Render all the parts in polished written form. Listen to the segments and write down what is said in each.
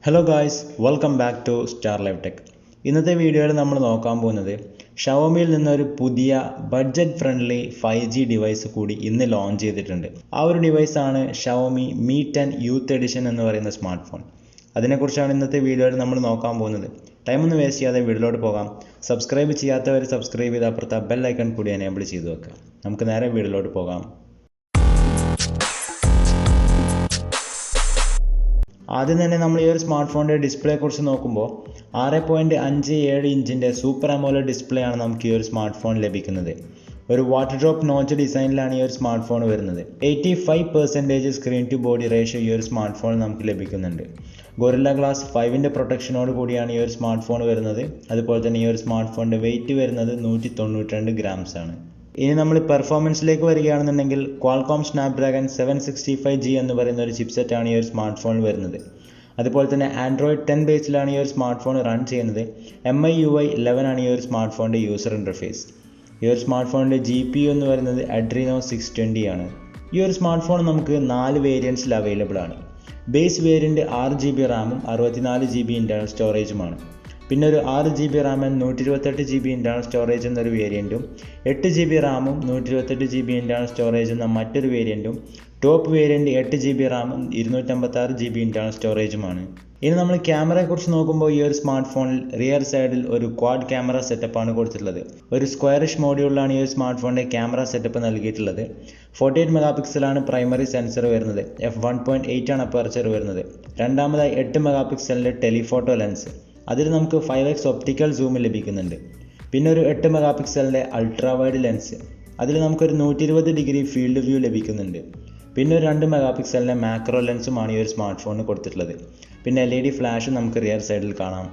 Hello guys, welcome back to Star Live Tech. ഇന്നത്തെ വീഡിയോയിൽ നമ്മൾ നോക്കാൻ പോകുന്നത് ഷവോമിയിൽ നിന്നൊരു പുതിയ ബഡ്ജറ്റ് ഫ്രണ്ട്ലി 5G ഡിവൈസ് കൂടി ഇന്ന് ലോഞ്ച് ചെയ്തിട്ടുണ്ട്. ആ ഒരു ഡിവൈസാണ് ഷവോമി Mi 10 യൂത്ത് എഡിഷൻ എന്ന് പറയുന്ന സ്മാർട്ട് ഫോൺ. അതിനെക്കുറിച്ചാണ് ഇന്നത്തെ വീഡിയോയിൽ നമ്മൾ നോക്കാൻ പോകുന്നത്. ടൈമൊന്നും വേസ്റ്റ് ചെയ്യാതെ വീഡിയോയിലോട്ട് പോകാം. സബ്സ്ക്രൈബ് ചെയ്യാത്തവർ സബ്സ്ക്രൈബ് ചെയ്ത് അപ്പുറത്തെ ബെൽ ഐക്കൺ കൂടി എനേബിൾ ചെയ്ത് വെക്കുക. നമുക്ക് നേരെ വീഡിയോയിലോട്ട് പോകാം. ആദ്യം തന്നെ നമ്മൾ ഈ ഒരു സ്മാർട്ട് ഫോണിൻ്റെ ഡിസ്പ്ലേ കുറിച്ച് നോക്കുമ്പോൾ 6.57 ഇഞ്ചിൻ്റെ സൂപ്പർ AMOLED ഡിസ്പ്ലേ ആണ് നമുക്ക് ഈ ഒരു സ്മാർട്ട് ഫോൺ ലഭിക്കുന്നത്. ഒരു വാട്ടർ ഡ്രോപ്പ് നോച്ച് ഡിസൈനിലാണ് ഈ ഒരു സ്മാർട്ട് ഫോൺ വരുന്നത്. 85% സ്ക്രീൻ ടു ബോഡി റേഷ്യോ ഈ ഒരു സ്മാർട്ട് ഫോൺ നമുക്ക് ലഭിക്കുന്നുണ്ട്. ഗൊറില്ല ഗ്ലാസ് 5ൻ്റെ പ്രൊട്ടക്ഷനോട് കൂടിയാണ് ഈ ഒരു സ്മാർട്ട് ഫോൺ വരുന്നത്. അതുപോലെ തന്നെ ഈ ഒരു സ്മാർട്ട് ഫോണിൻ്റെ വെയിറ്റ് വരുന്നത് 192 ഗ്രാംസ് ആണ്. ഇനി നമ്മൾ പെർഫോമൻസിലേക്ക് വരികയാണെന്നുണ്ടെങ്കിൽ QUALCOMM SNAPDRAGON 765G എന്ന് പറയുന്ന ഒരു ചിപ്സെറ്റാണ് ഈ ഒരു സ്മാർട്ട് ഫോൺ വരുന്നത്. അതുപോലെ തന്നെ Android 10 ബേസിലാണ് ഈ ഒരു സ്മാർട്ട് ഫോൺ റൺ ചെയ്യുന്നത്. MIUI 11 ആണ് ഈ ഒരു സ്മാർട്ട് ഫോണിൻ്റെ യൂസർ ഇൻ്റർഫേസ്. ഈ ഒരു സ്മാർട്ട് ഫോണിൻ്റെ GPU എന്ന് പറയുന്നത് Adreno 620 ആണ്. ഈ ഒരു സ്മാർട്ട് ഫോൺ നമുക്ക് 4 വേരിയൻസിൽ അവൈലബിൾ ആണ്. ബേസ് വേരിയൻറ്റ് 6GB റാമും 64GB ഇൻറ്റേർണൽ സ്റ്റോറേജുമാണ്. പിന്നെ ഒരു 6GB Ram 128GB internal storage എന്നൊരു വേരിയൻറ്റും 8GB റാമും 128GB ഇൻറ്റേർണൽ സ്റ്റോറേജ് എന്ന മറ്റൊരു വേരിയൻറ്റും ടോപ്പ് വേരിയൻറ്റ് 8GB റാമും 256GB ഇൻറ്റേർണൽ സ്റ്റോറേജുമാണ്. ഇനി നമ്മൾ ക്യാമറയെക്കുറിച്ച് നോക്കുമ്പോൾ ഈ ഒരു സ്മാർട്ട് ഫോണിൽ റിയർ സൈഡിൽ ഒരു ക്വാഡ് ക്യാമറ സെറ്റപ്പാണ് കൊടുത്തിട്ടുള്ളത്. ഒരു സ്ക്വയറിഷ് മോഡ്യൂളിലാണ് ഈ ഒരു സ്മാർട്ട് ഫോണിൻ്റെ ക്യാമറ സെറ്റപ്പ് നൽകിയിട്ടുള്ളത്. 48 മെഗാപിക്സലാണ് പ്രൈമറി സെൻസർ വരുന്നത്. f1.8 ആണ് അപ്പർച്ചർ വരുന്നത്. രണ്ടാമതായി 8 മെഗാപിക്സലിൻ്റെ ടെലിഫോട്ടോ ലെൻസ്, അതിൽ നമുക്ക് 5x ഒപ്റ്റിക്കൽ സൂം ലഭിക്കുന്നുണ്ട്. പിന്നെ ഒരു 8 മെഗാപിക്സലിൻ്റെ അൾട്രാ വൈഡ് ലെൻസ്, അതിൽ നമുക്കൊരു 120 ഡിഗ്രി ഫീൽഡ് വ്യൂ ലഭിക്കുന്നുണ്ട്. പിന്നെ ഒരു 2 മെഗാപിക്സലിൻ്റെ മാക്രോ ലെൻസുമാണ് ഈ ഒരു സ്മാർട്ട് ഫോണിന് കൊടുത്തിട്ടുള്ളത്. പിന്നെ LED ഫ്ലാഷും നമുക്ക് റിയർ സൈഡിൽ കാണാം.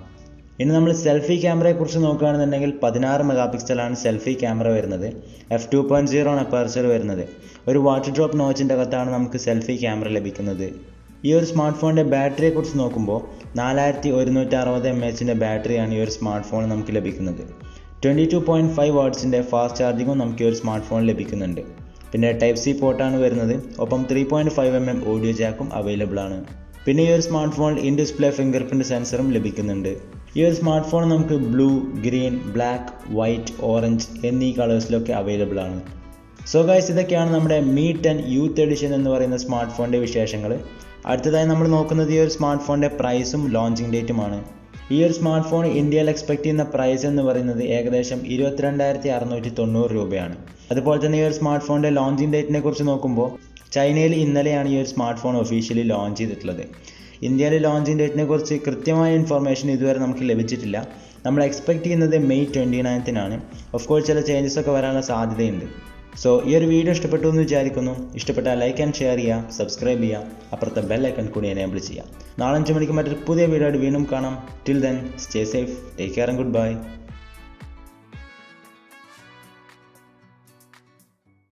ഇനി നമ്മൾ സെൽഫി ക്യാമറയെക്കുറിച്ച് നോക്കുകയാണെന്നുണ്ടെങ്കിൽ 16 മെഗാപിക്സലാണ് സെൽഫി ക്യാമറ വരുന്നത്. f2.0 ആണ് അപ്പർച്ചർ വരുന്നത്. ഒരു വാട്ടർ ഡ്രോപ്പ് നോച്ചിൻ്റെ അകത്താണ് നമുക്ക് സെൽഫി ക്യാമറ ലഭിക്കുന്നത്. ഈ ഒരു സ്മാർട്ട് ഫോണിൻ്റെ ബാറ്ററിയെ കുറിച്ച് നോക്കുമ്പോൾ 4160 mAh ബാറ്ററിയാണ് ഈ ഒരു സ്മാർട്ട് ഫോൺ നമുക്ക് ലഭിക്കുന്നത്. 22.5 വാട്ട്സിൻ്റെ ഫാസ്റ്റ് ചാർജിങ്ങും നമുക്ക് ഈ ഒരു സ്മാർട്ട് ഫോൺ ലഭിക്കുന്നുണ്ട്. പിന്നെ Type-C പോർട്ടാണ് വരുന്നത്. ഒപ്പം 3.5mm ഓഡിയോ ജാക്കും അവൈലബിൾ ആണ്. പിന്നെ ഈ ഒരു സ്മാർട്ട് ഫോണിൽ ഇൻ ഡിസ്പ്ലേ ഫിംഗർ പ്രിൻറ്റ് സെൻസറും ലഭിക്കുന്നുണ്ട്. ഈ ഒരു സ്മാർട്ട് ഫോൺ നമുക്ക് blue, green, black, white, orange എന്നീ കളേഴ്സിലൊക്കെ അവൈലബിൾ ആണ്. സോ ഗൈസ്, ഇതൊക്കെയാണ് നമ്മുടെ Mi 10 യൂത്ത് എഡിഷൻ എന്ന് പറയുന്ന സ്മാർട്ട് ഫോണിൻ്റെ വിശേഷങ്ങൾ. അടുത്തതായി നമ്മൾ നോക്കുന്നത് ഈ ഒരു സ്മാർട്ട് ഫോണിൻ്റെ പ്രൈസും ലോഞ്ചിങ് ഡേറ്റുമാണ്. ഈ ഒരു സ്മാർട്ട് ഫോൺ ഇന്ത്യയിൽ എക്സ്പെക്ട് ചെയ്യുന്ന പ്രൈസ് എന്ന് പറയുന്നത് ഏകദേശം 22,690 രൂപയാണ്. അതുപോലെ തന്നെ ഈ ഒരു സ്മാർട്ട് ഫോണിൻ്റെ ലോഞ്ചിങ് ഡേറ്റിനെ കുറിച്ച് നോക്കുമ്പോൾ ചൈനയിൽ ഇന്നലെയാണ് ഈ ഒരു സ്മാർട്ട് ഫോൺ ഒഫീഷ്യലി ലോഞ്ച് ചെയ്തിട്ടുള്ളത്. ഇന്ത്യയിലെ ലോഞ്ചിങ് ഡേറ്റിനെ കുറിച്ച് കൃത്യമായ ഇൻഫർമേഷൻ ഇതുവരെ നമുക്ക് ലഭിച്ചിട്ടില്ല. നമ്മൾ എക്സ്പെക്ട് ചെയ്യുന്നത് May 29-നാണ്. ഓഫ് കോഴ്സ് ചില ചേഞ്ചസ് ഒക്കെ വരാനുള്ള സാധ്യതയുണ്ട്. സോ ഈ ഒരു വീഡിയോ ഇഷ്ടപ്പെട്ടു എന്ന് വിചാരിക്കുന്നു. ഇഷ്ടപ്പെട്ടാൽ ലൈക്ക് ആൻഡ് ഷെയർ ചെയ്യുക, സബ്സ്ക്രൈബ് ചെയ്യുക, അപ്പുറത്തെ ബെൽ ഐക്കൺ കൂടി എനേബിൾ ചെയ്യുക. നാളെ 5 മണിക്ക് മറ്റൊരു പുതിയ വീഡിയോ ആയിട്ട് വീണ്ടും കാണാം. Till then stay safe, take care and good bye.